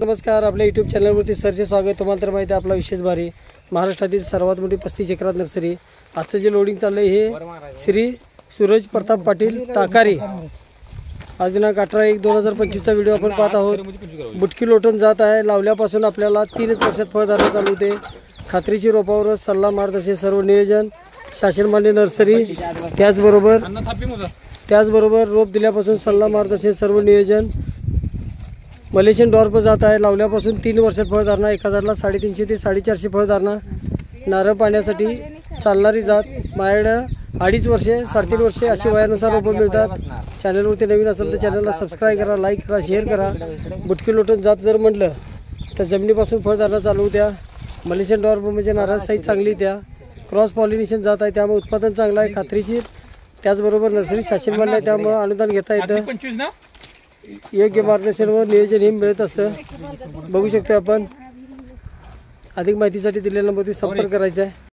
नमस्कार, आपल्या यूट्यूब चॅनलवरती सरचे स्वागत। तुम्हाला तर माहिती आहे आपला विशेष भारी महाराष्ट्रातील सर्वात मोठी 35 एकरात नर्सरी। आजचं जे लोडिंग चाललंय हे श्री सूरज प्रताप पाटील ताकारी। आज दिनांक 18/1/2025 चा व्हिडिओ आपण पाहत आहोत। बुटकी लोटून जात आहे। लावल्यापासून आपल्याला 3 वर्षात फळधारणा चालू होते। खात्रीची रोपावर सल्ला मार्गदर्शन सर्व नियोजन शासनमान्य नर्सरी। त्याचबरोबर रोप दिल्यापासून सल्ला मार्गदर्शन सर्व नियोजन मलेशियन डॉर्प जात आहे। लावल्यापासून 3 वर्षात फळधारणा। एका झाडाला 350 ते 450 फळधारणा। नारळ पाण्यासाठी चालणारी जात। माझ्याकडे 2.5 वर्षे 3.5 वर्षे अशी वयानुसार रोपं मिळतात। चॅनलवरती नवीन असेल तर चॅनलला सबस्क्राईब करा, लाईक करा, शेअर करा। बुटकी लोटून जात जर म्हटलं तर जमिनीपासून फळधारणा चालू होत्या। मलेशियन डॉर्प म्हणजे नारळ साईज चांगली त्या। क्रॉस पॉलिनेशन जात आहे, त्यामुळे उत्पादन चांगलं आहे, खात्रीशीर। त्याचबरोबर नर्सरी शासनमान्य आहे, त्यामुळे अनुदान घेता येतं। योग्य मार्गदर्शन व नियोजन हे मिळत असतं। बघू शकतो आपण। अधिक माहितीसाठी दिलेल्या नंबरवर संपर्क करायचा आहे।